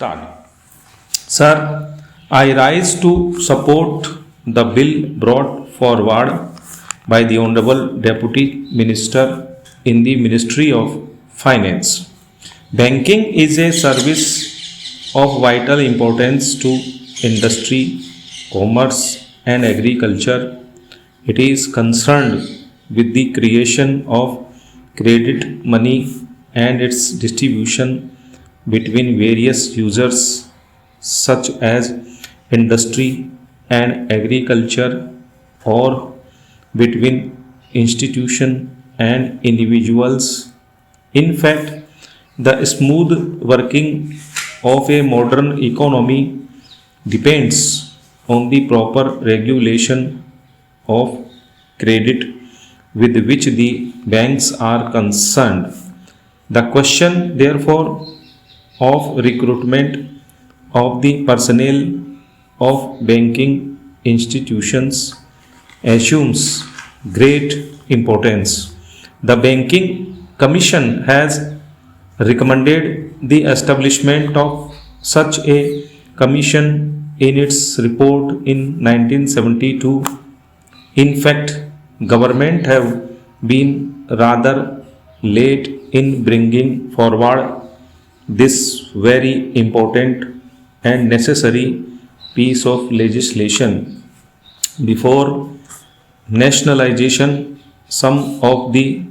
Start. Sir, I rise to support the bill brought forward by the Honorable Deputy Minister in the Ministry of Finance. Banking is a service of vital importance to industry, commerce, and agriculture. It is concerned with the creation of credit money and its distribution between various users such as industry and agriculture or between institution and individuals. In fact, the smooth working of a modern economy depends on the proper regulation of credit with which the banks are concerned. The question, therefore, of recruitment of the personnel of banking institutions assumes great importance. The Banking Commission has recommended the establishment of such a commission in its report in 1972. In fact, government have been rather late in bringing forward this very important and necessary piece of legislation. Before nationalization, some of the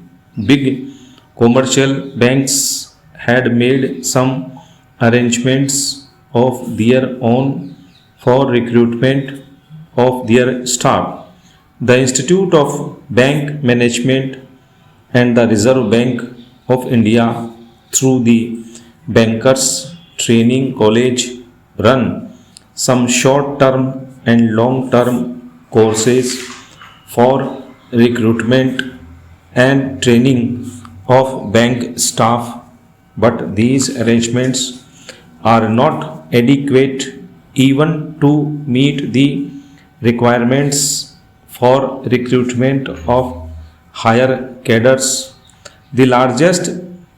big commercial banks had made some arrangements of their own for recruitment of their staff. The Institute of Bank Management and the Reserve Bank of India, through the Bankers Training College, run some short term and long term courses for recruitment and training of bank staff, but these arrangements are not adequate even to meet the requirements for recruitment of higher cadres. The largest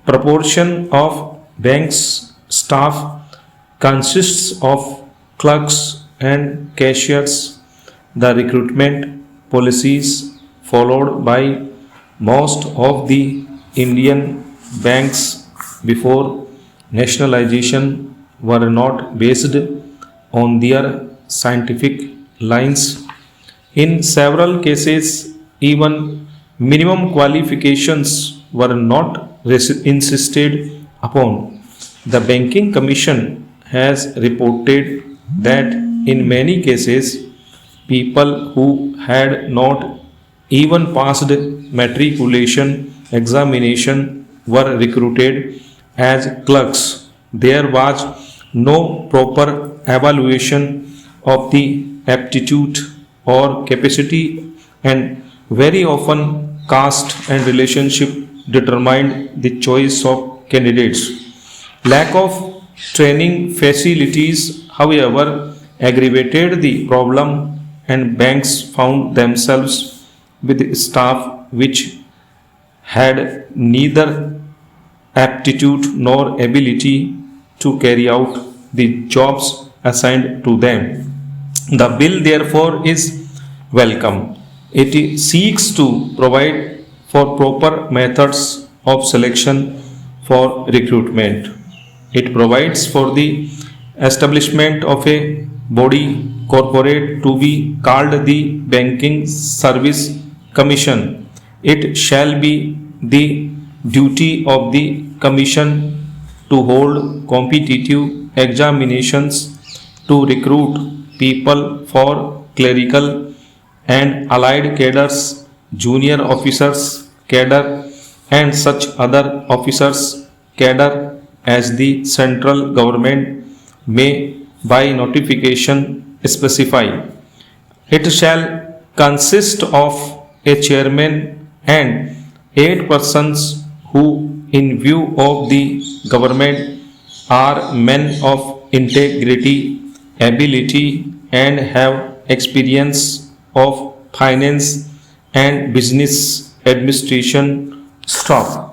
proportion of banks staff consists of clerks and cashiers. The recruitment policies followed by most of the Indian banks before nationalization were not based on their scientific lines. In several cases, even minimum qualifications were not insisted upon. The Banking Commission has reported that in many cases, people who had not even passed matriculation examination were recruited as clerks. There was no proper evaluation of the aptitude or capacity, and very often caste and relationship determined the choice of candidates. Lack of training facilities, however, aggravated the problem, and banks found themselves with staff which had neither aptitude nor ability to carry out the jobs assigned to them. The bill, therefore, is welcome. It seeks to provide for proper methods of selection for recruitment. It provides for the establishment of a body corporate to be called the Banking Service Commission. It shall be the duty of the Commission to hold competitive examinations to recruit people for clerical and allied cadres, junior officers cadre, and such other officers cadre as the central government may by notification specify. It shall consist of a chairman and 8 persons who, in view of the government, are men of integrity, ability, and have experience of finance and business administration. Stop.